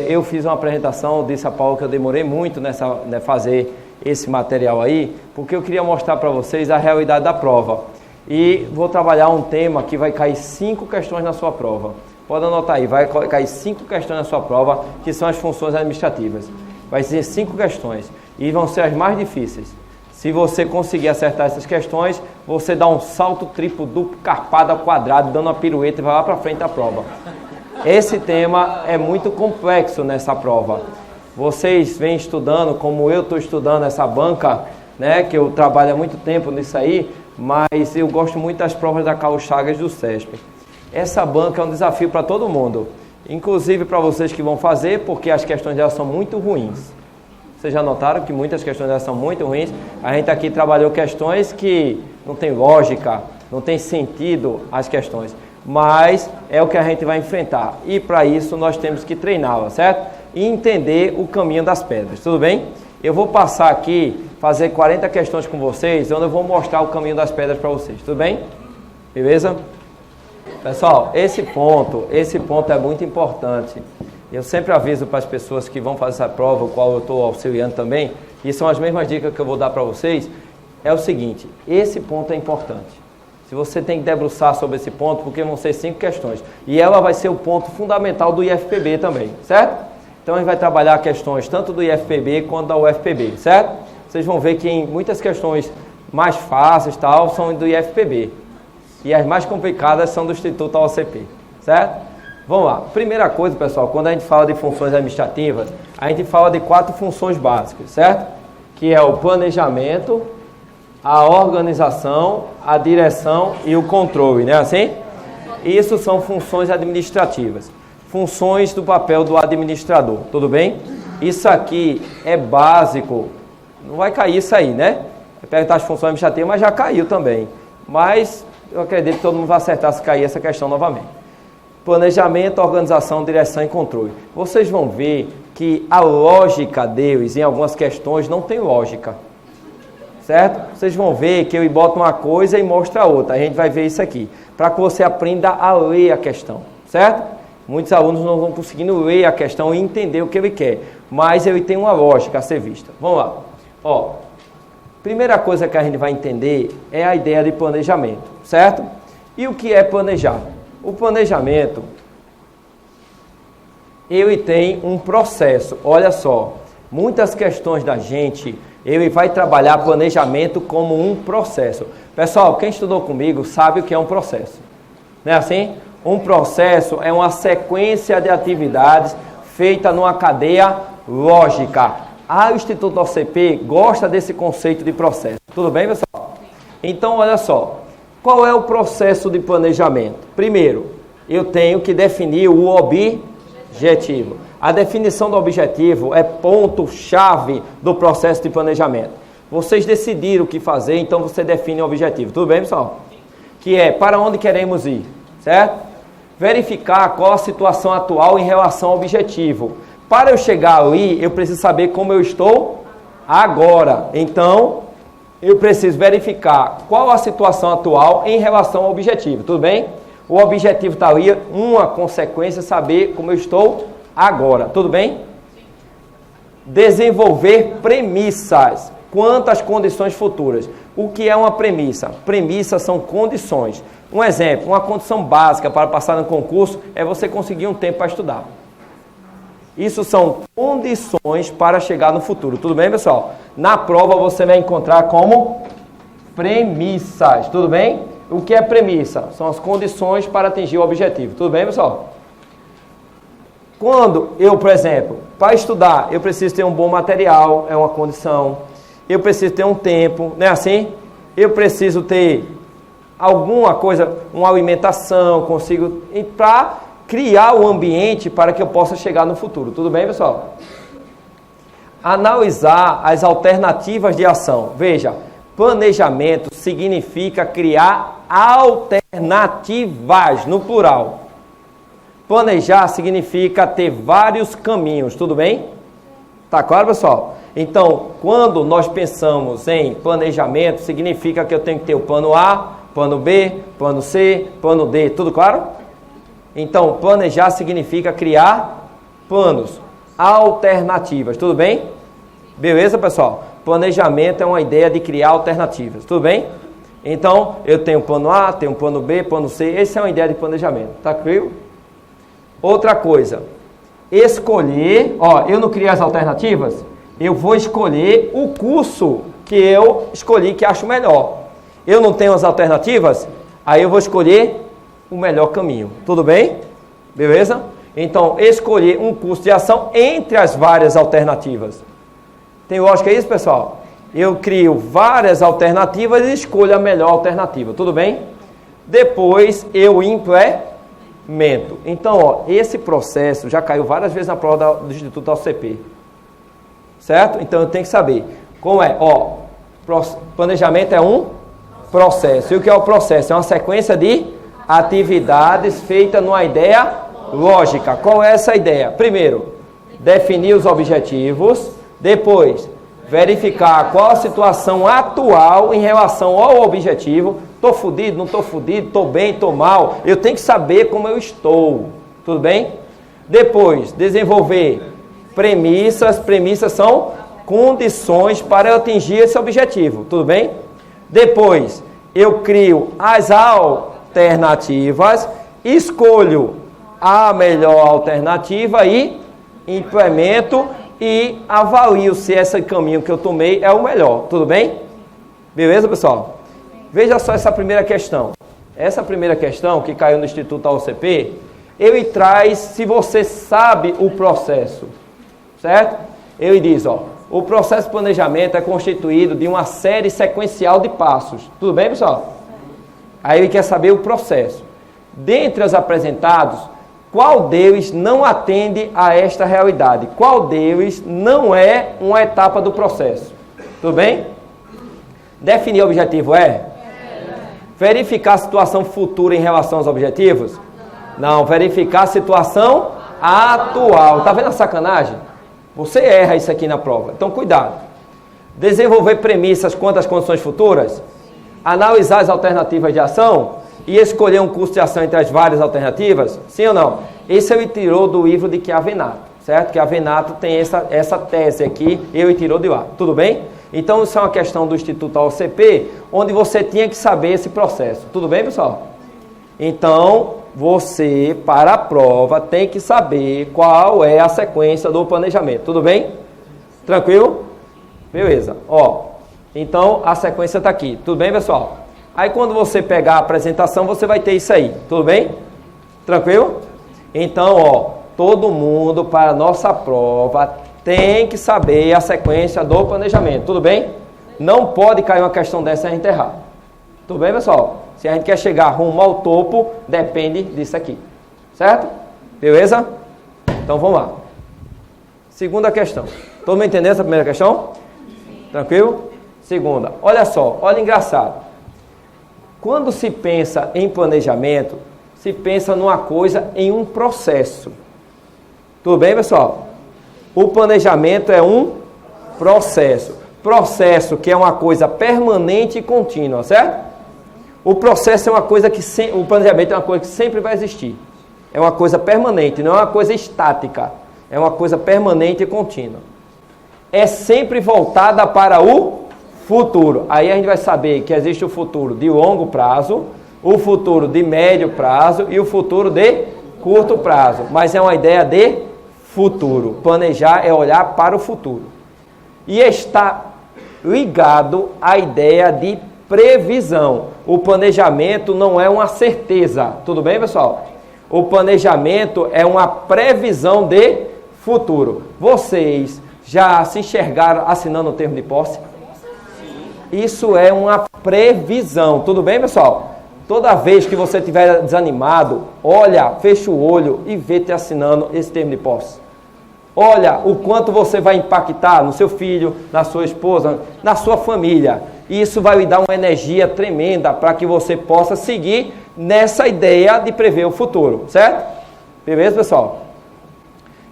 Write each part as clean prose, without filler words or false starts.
Eu fiz uma apresentação, disse a Paulo que eu demorei muito nessa fazer esse material aí, porque eu queria mostrar para vocês a realidade da prova. E vou trabalhar um tema que vai cair 5 questões na sua prova. Pode anotar aí, vai cair 5 questões na sua prova, que são as funções administrativas. Vai ser 5 questões e vão ser as mais difíceis. Se você conseguir acertar essas questões, você dá um salto triplo, duplo, carpado ao quadrado, dando uma pirueta e vai lá para frente da prova. Esse tema é muito complexo nessa prova. Vocês vêm estudando, como eu estou estudando essa banca, né, que eu trabalho há muito tempo nisso aí, mas eu gosto muito das provas da Carlos Chagas do CESP. Essa banca é um desafio para todo mundo, inclusive para vocês que vão fazer, porque as questões delas são muito ruins. Vocês já notaram que muitas questões delas são muito ruins? A gente aqui trabalhou questões que não tem lógica, não tem sentido as questões, mas é o que a gente vai enfrentar. E para isso nós temos que treiná-la, certo? E entender o caminho das pedras, tudo bem? Eu vou passar aqui, fazer 40 questões com vocês, onde eu vou mostrar o caminho das pedras para vocês, tudo bem? Beleza? Pessoal, esse ponto é muito importante. Eu sempre aviso para as pessoas que vão fazer essa prova, o qual eu estou auxiliando também, e são as mesmas dicas que eu vou dar para vocês, é o seguinte, esse ponto é importante. Se você tem que debruçar sobre esse ponto, porque vão ser 5 questões, e ela vai ser o ponto fundamental do IFPB também, certo? Então a gente vai trabalhar questões tanto do IFPB quanto da UFPB, certo? Vocês vão ver que em muitas questões mais fáceis tal, são do IFPB. E as mais complicadas são do Instituto OCP, certo? Vamos lá. Primeira coisa, pessoal, quando a gente fala de funções administrativas, a gente fala de 4 funções básicas, certo? Que é o planejamento, a organização, a direção e o controle, né? Assim? Isso são funções administrativas. Funções do papel do administrador, tudo bem? Isso aqui é básico, não vai cair isso aí, né? Vai perguntar as funções administrativas, mas já caiu também. Mas eu acredito que todo mundo vai acertar se cair essa questão novamente. Planejamento, organização, direção e controle. Vocês vão ver que a lógica deles em algumas questões não tem lógica, certo? Vocês vão ver que eu boto uma coisa e mostro a outra. A gente vai ver isso aqui, para que você aprenda a ler a questão, certo? Muitos alunos não vão conseguindo ler a questão e entender o que ele quer, mas ele tem uma lógica a ser vista. Vamos lá. Ó, primeira coisa que a gente vai entender é a ideia de planejamento, certo? E o que é planejar? O planejamento, ele tem um processo. Olha só, muitas questões da gente, ele vai trabalhar planejamento como um processo. Pessoal, quem estudou comigo sabe o que é um processo. Não é assim? Um processo é uma sequência de atividades feita numa cadeia lógica. O Instituto OCP gosta desse conceito de processo. Tudo bem, pessoal? Então, olha só. Qual é o processo de planejamento? Primeiro, eu tenho que definir o objetivo. A definição do objetivo é ponto-chave do processo de planejamento. Vocês decidiram o que fazer, então você define o objetivo. Tudo bem, pessoal? Que é para onde queremos ir, certo? Verificar qual a situação atual em relação ao objetivo. Para eu chegar ali, eu preciso saber como eu estou agora. Então, eu preciso verificar qual a situação atual em relação ao objetivo. Tudo bem? O objetivo está ali, uma consequência, saber como eu estou agora. Tudo bem? Desenvolver premissas quanto às condições futuras. O que é uma premissa? Premissas são condições. Um exemplo, uma condição básica para passar no concurso é você conseguir um tempo para estudar. Isso são condições para chegar no futuro. Tudo bem, pessoal? Na prova você vai encontrar como premissas. Tudo bem? O que é premissa? São as condições para atingir o objetivo. Tudo bem, pessoal? Quando eu, por exemplo, para estudar, eu preciso ter um bom material, é uma condição. Eu preciso ter um tempo, não é assim? Eu preciso ter alguma coisa, uma alimentação, consigo, para criar o ambiente para que eu possa chegar no futuro. Tudo bem, pessoal? Analisar as alternativas de ação. Veja, planejamento significa criar alternativas, no plural. Planejar significa ter vários caminhos, tudo bem? Tá claro, pessoal? Então, quando nós pensamos em planejamento, significa que eu tenho que ter o plano A, plano B, plano C, plano D, tudo claro? Então, planejar significa criar planos, alternativas, tudo bem? Beleza, pessoal? Planejamento é uma ideia de criar alternativas, tudo bem? Então, eu tenho plano A, tenho plano B, plano C, essa é uma ideia de planejamento, tá tranquilo? Outra coisa, escolher, eu não criei as alternativas, eu vou escolher o curso que eu escolhi que acho melhor. Eu não tenho as alternativas, aí eu vou escolher o melhor caminho, tudo bem? Beleza? Então, escolher um curso de ação entre as várias alternativas. Tem lógica isso, pessoal? Eu crio várias alternativas e escolho a melhor alternativa, tudo bem? Depois eu implemento. Então, esse processo já caiu várias vezes na prova do Instituto da UCP. Certo? Então, eu tenho que saber como é. Planejamento é um processo. E o que é o processo? É uma sequência de atividades feitas numa ideia lógica. Qual é essa ideia? Primeiro, definir os objetivos. Depois, verificar qual a situação atual em relação ao objetivo. Estou fudido, não estou fudido, estou bem, estou mal. Eu tenho que saber como eu estou. Tudo bem? Depois, desenvolver premissas. Premissas são condições para eu atingir esse objetivo. Tudo bem? Depois, eu crio as alternativas, escolho a melhor alternativa e implemento e avalio se esse caminho que eu tomei é o melhor. Tudo bem? Beleza, pessoal? Veja só essa primeira questão. Essa primeira questão que caiu no Instituto da UCP, ele traz se você sabe o processo. Certo? Ele diz, o processo de planejamento é constituído de uma série sequencial de passos. Tudo bem, pessoal? Aí ele quer saber o processo. Dentre os apresentados, qual deles não atende a esta realidade? Qual deles não é uma etapa do processo? Tudo bem? Definir o objetivo é? Verificar a situação futura em relação aos objetivos? Não, verificar a situação atual. Está vendo a sacanagem? Você erra isso aqui na prova, então cuidado. Desenvolver premissas quanto às condições futuras? Analisar as alternativas de ação? E escolher um curso de ação entre as várias alternativas? Sim ou não? Esse ele tirou do livro de Chiavenato, certo? Chiavenato tem essa tese aqui, ele tirou de lá, tudo bem? Então isso é uma questão do Instituto da UCP, onde você tinha que saber esse processo, tudo bem, pessoal? Então, você, para a prova, tem que saber qual é a sequência do planejamento, tudo bem? Tranquilo? Beleza, então a sequência está aqui, tudo bem, pessoal? Aí quando você pegar a apresentação, você vai ter isso aí, tudo bem? Tranquilo? Então, todo mundo para a nossa prova tem que saber a sequência do planejamento, tudo bem? Não pode cair uma questão dessa e a gente errar. Tudo bem, pessoal? Se a gente quer chegar rumo ao topo, depende disso aqui, certo? Beleza? Então vamos lá. Segunda questão. Todo mundo entendeu essa primeira questão? Tranquilo? Segunda. Olha só, olha engraçado. Quando se pensa em planejamento, se pensa numa coisa em um processo. Tudo bem, pessoal? O planejamento é um processo. Processo que é uma coisa permanente e contínua, certo? O processo é uma coisa que... O planejamento é uma coisa que sempre vai existir. É uma coisa permanente, não é uma coisa estática. É uma coisa permanente e contínua. É sempre voltada para o futuro. Aí a gente vai saber que existe o futuro de longo prazo, o futuro de médio prazo e o futuro de curto prazo. Mas é uma ideia de futuro. Planejar é olhar para o futuro. E está ligado à ideia de previsão. O planejamento não é uma certeza. Tudo bem, pessoal? O planejamento é uma previsão de futuro. Vocês já se enxergaram assinando o termo de posse? Isso é uma previsão. Tudo bem, pessoal? Toda vez que você estiver desanimado, olha, fecha o olho e vê te assinando esse termo de posse. Olha o quanto você vai impactar no seu filho, na sua esposa, na sua família. E isso vai lhe dar uma energia tremenda para que você possa seguir nessa ideia de prever o futuro, certo? Beleza, pessoal?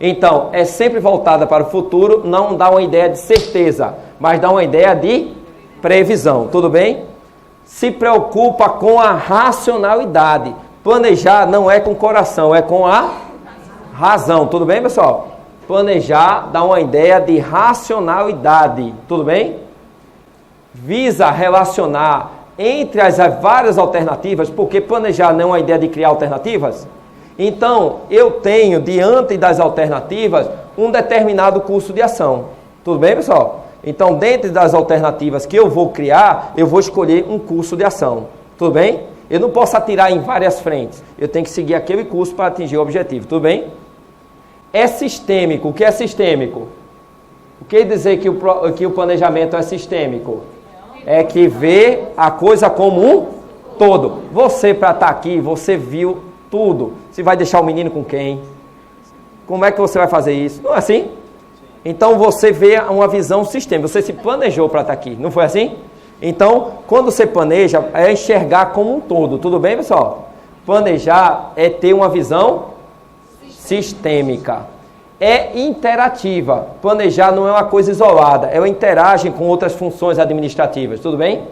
Então, é sempre voltada para o futuro, não dá uma ideia de certeza, mas dá uma ideia de previsão, tudo bem? Se preocupa com a racionalidade. Planejar não é com o coração, é com a razão, tudo bem, pessoal? Planejar dá uma ideia de racionalidade, tudo bem? Visa relacionar entre as várias alternativas, porque planejar não é uma ideia de criar alternativas. Então, eu tenho, diante das alternativas, um determinado curso de ação. Tudo bem, pessoal? Então, dentro das alternativas que eu vou criar, eu vou escolher um curso de ação. Tudo bem? Eu não posso atirar em várias frentes. Eu tenho que seguir aquele curso para atingir o objetivo. Tudo bem? É sistêmico. O que é sistêmico? O que quer dizer que o planejamento é sistêmico? É que vê a coisa como um todo. Você, para estar aqui, você viu tudo. Você vai deixar o menino com quem? Como é que você vai fazer isso? Não é assim? Então você vê uma visão sistêmica. Você se planejou para estar aqui. Não foi assim? Então, quando você planeja, é enxergar como um todo. Tudo bem, pessoal? Planejar é ter uma visão sistêmica. É interativa. Planejar não é uma coisa isolada. Ela interage com outras funções administrativas. Tudo bem?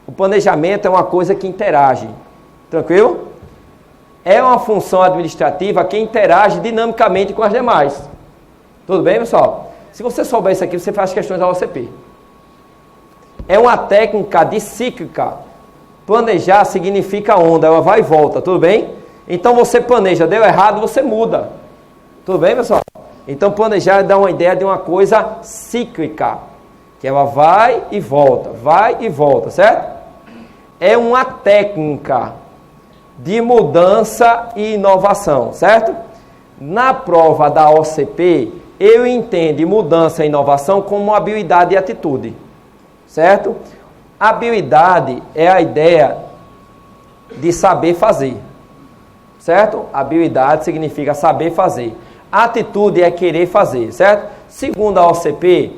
O planejamento é uma coisa que interage. Tranquilo? É uma função administrativa que interage dinamicamente com as demais. Tudo bem, pessoal? Se você souber isso aqui, você faz questões da OCP. É uma técnica de cíclica. Planejar significa onda, ela vai e volta, tudo bem? Então você planeja, deu errado, você muda. Tudo bem, pessoal? Então planejar dá uma ideia de uma coisa cíclica, que ela vai e volta, certo? É uma técnica de mudança e inovação, certo? Na prova da OCP, eu entendo mudança e inovação como uma habilidade e atitude, certo? Habilidade é a ideia de saber fazer, certo? Habilidade significa saber fazer. Atitude é querer fazer, certo? Segundo a OCP,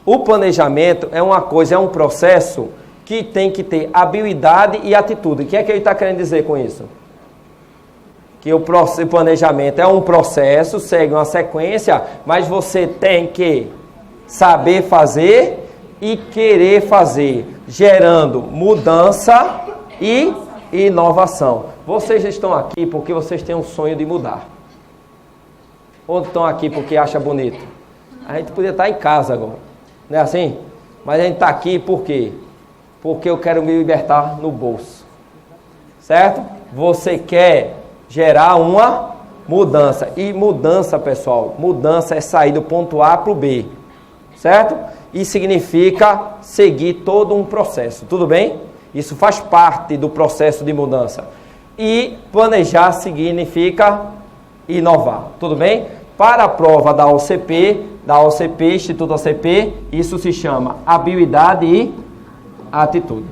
o planejamento é uma coisa, é um processo que tem que ter habilidade e atitude. O que é que ele está querendo dizer com isso? Que o planejamento é um processo, segue uma sequência, mas você tem que saber fazer e querer fazer, gerando mudança e inovação. Vocês estão aqui porque vocês têm um sonho de mudar. Ou estão aqui porque acham bonito? A gente podia estar em casa agora, não é assim? Mas a gente está aqui por quê? Porque eu quero me libertar no bolso, certo? Você quer gerar uma mudança. E mudança, pessoal, mudança é sair do ponto A para o B, certo? E significa seguir todo um processo, tudo bem? Isso faz parte do processo de mudança. E planejar significa inovar, tudo bem? Para a prova da OCP, Instituto OCP, isso se chama habilidade e atitude.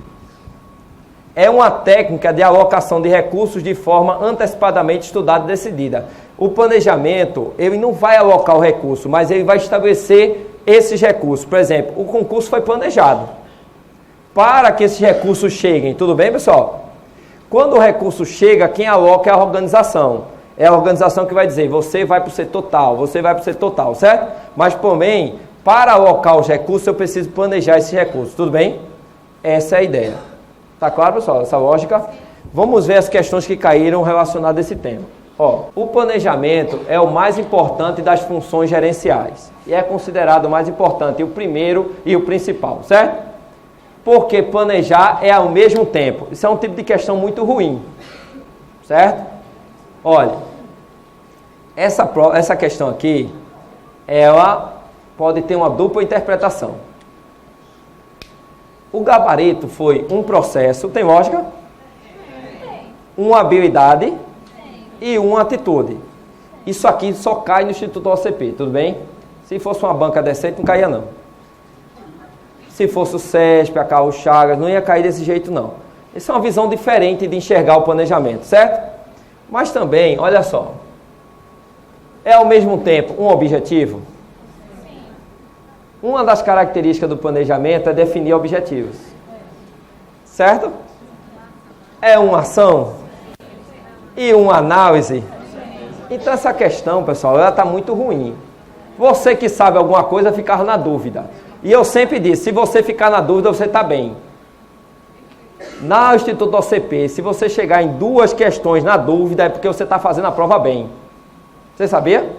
É uma técnica de alocação de recursos de forma antecipadamente estudada e decidida. O planejamento, ele não vai alocar o recurso, mas ele vai estabelecer esses recursos. Por exemplo, o concurso foi planejado. Para que esses recursos cheguem, tudo bem, pessoal? Quando o recurso chega, quem aloca é a organização. É a organização que vai dizer, você vai para o setor tal, você vai para o setor tal, certo? Mas também, para alocar os recursos, eu preciso planejar esses recursos, tudo bem? Essa é a ideia. Tá claro, pessoal, essa lógica? Vamos ver as questões que caíram relacionadas a esse tema. Ó, o planejamento é o mais importante das funções gerenciais. E é considerado o mais importante, o primeiro e o principal, certo? Porque planejar é ao mesmo tempo. Isso é um tipo de questão muito ruim, certo? Olha, essa questão aqui, ela pode ter uma dupla interpretação. O gabarito foi um processo, tem lógica? Uma habilidade e uma atitude. Isso aqui só cai no Instituto OCP, tudo bem? Se fosse uma banca decente, não caía não. Se fosse o SESP, a Carlos Chagas, não ia cair desse jeito não. Isso é uma visão diferente de enxergar o planejamento, certo? Mas também, olha só, é ao mesmo tempo um objetivo? Uma das características do planejamento é definir objetivos, certo? É uma ação e uma análise. Então essa questão, pessoal, ela está muito ruim. Você que sabe alguma coisa, ficar na dúvida. E eu sempre disse, se você ficar na dúvida, você está bem. Na Instituto OCP, se você chegar em 2 questões na dúvida, é porque você está fazendo a prova bem. Você sabia?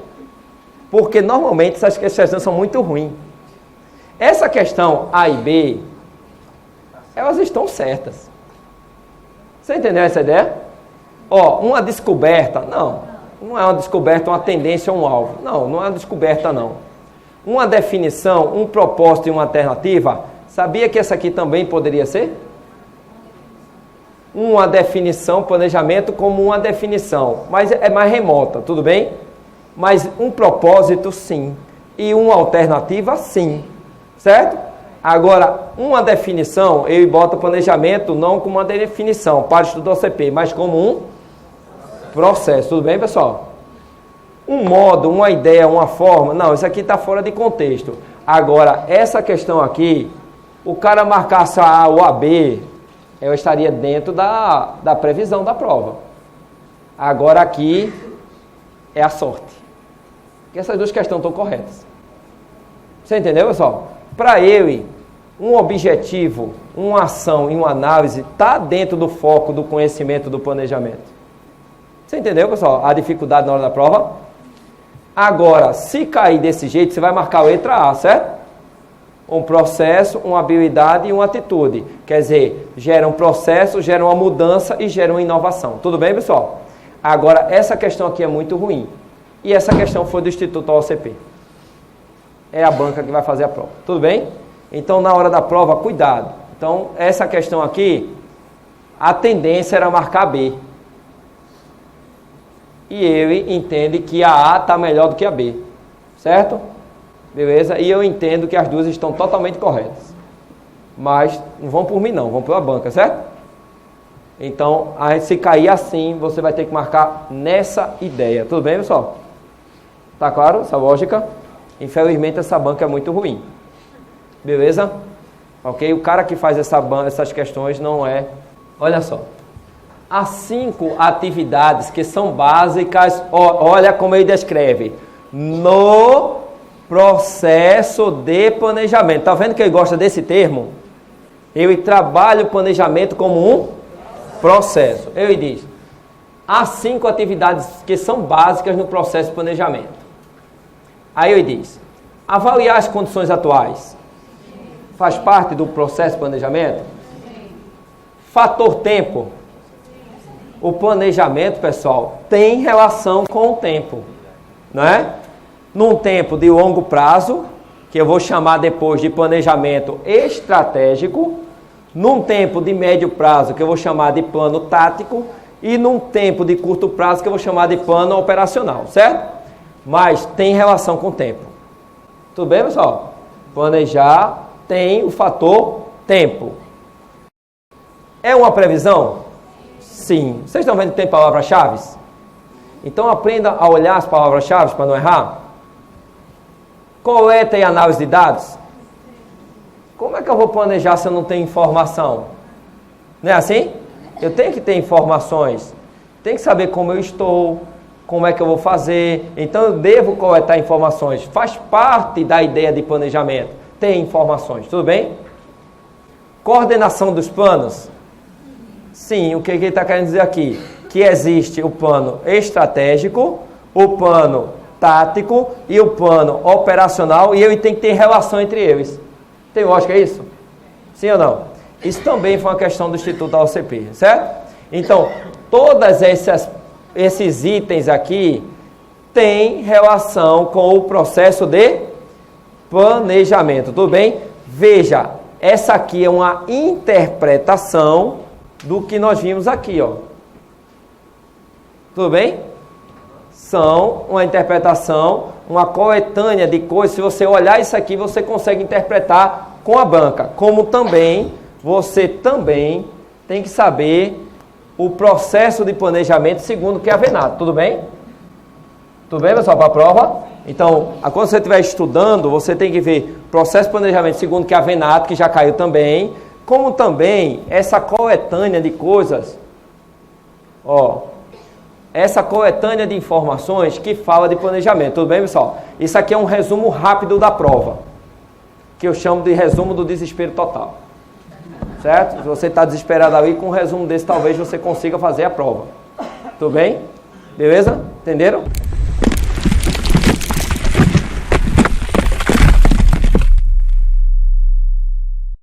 Porque normalmente essas questões são muito ruins. Essa questão A e B, elas estão certas. Você entendeu essa ideia? Ó, uma descoberta, não é uma descoberta, uma tendência ou um alvo. Não é uma descoberta não. Uma definição, um propósito e uma alternativa, sabia que essa aqui também poderia ser? Uma definição, planejamento como uma definição, mas é mais remota, tudo bem? Mas um propósito sim, e uma alternativa sim, certo? Agora, uma definição, eu boto planejamento não como uma definição para estudar o CP, mas como um processo, tudo bem, pessoal? Um modo, uma ideia, uma forma, não, isso aqui está fora de contexto. Agora, essa questão aqui, o cara marcasse a A ou a B, eu estaria dentro da previsão da prova. Agora aqui é a sorte. Porque essas duas questões estão corretas. Você entendeu, pessoal? Para eu, um objetivo, uma ação e uma análise está dentro do foco do conhecimento do planejamento. Você entendeu, pessoal? A dificuldade na hora da prova? Agora, se cair desse jeito, você vai marcar a letra A, certo? Um processo, uma habilidade e uma atitude. Quer dizer, gera um processo, gera uma mudança e gera uma inovação. Tudo bem, pessoal? Agora, essa questão aqui é muito ruim. E essa questão foi do Instituto OCP. É a banca que vai fazer a prova. Tudo bem? Então, na hora da prova, cuidado. Então, essa questão aqui, a tendência era marcar B. E ele entende que a A está melhor do que a B. Certo? Beleza? E eu entendo que as duas estão totalmente corretas. Mas não vão por mim não, vão pela banca, certo? Então, se cair assim, você vai ter que marcar nessa ideia. Tudo bem, pessoal? Tá claro essa lógica? Infelizmente, essa banca é muito ruim. Beleza? Ok? O cara que faz essas questões não é... Olha só. Há 5 atividades que são básicas. Olha como ele descreve. No processo de planejamento. Está vendo que ele gosta desse termo? Ele trabalha o planejamento como um processo. Ele diz, há 5 atividades que são básicas no processo de planejamento. Aí ele diz, avaliar as condições atuais. Faz parte do processo de planejamento? Fator tempo. O planejamento, pessoal, tem relação com o tempo. Não é? Num tempo de longo prazo, que eu vou chamar depois de planejamento estratégico, num tempo de médio prazo, que eu vou chamar de plano tático, e num tempo de curto prazo, que eu vou chamar de plano operacional, certo? Mas tem relação com o tempo. Tudo bem, pessoal? Planejar tem o fator tempo. É uma previsão? Sim. Vocês estão vendo que tem palavras-chave? Então aprenda a olhar as palavras-chave para não errar. Coleta e análise de dados. Como é que eu vou planejar se eu não tenho informação? Não é assim? Eu tenho que ter informações. Tenho que saber como eu estou, como é que eu vou fazer. Então eu devo coletar informações. Faz parte da ideia de planejamento. Ter informações, tudo bem? Coordenação dos planos. Sim, o que ele está querendo dizer aqui? Que existe o plano estratégico, o plano tático e o plano operacional, e ele tem que ter relação entre eles. Tem lógica isso? Sim ou não? Isso também foi uma questão do Instituto da OCP, certo? Então, todos esses itens aqui têm relação com o processo de planejamento, tudo bem? Veja, essa aqui é uma interpretação do que nós vimos aqui, ó. Tudo bem? São uma interpretação, uma coletânea de coisas. Se você olhar isso aqui, você consegue interpretar com a banca. Como também, você também tem que saber o processo de planejamento segundo o que é Avenato. Tudo bem? Tudo bem, pessoal, para a prova? Então, quando você estiver estudando, você tem que ver processo de planejamento segundo o que é Avenato, que já caiu também. Como também essa coletânea de coisas, ó, essa coletânea de informações que fala de planejamento, tudo bem, pessoal? Isso aqui é um resumo rápido da prova, que eu chamo de resumo do desespero total, certo? Se você está desesperado ali, com um resumo desse, talvez você consiga fazer a prova, tudo bem? Beleza? Entenderam?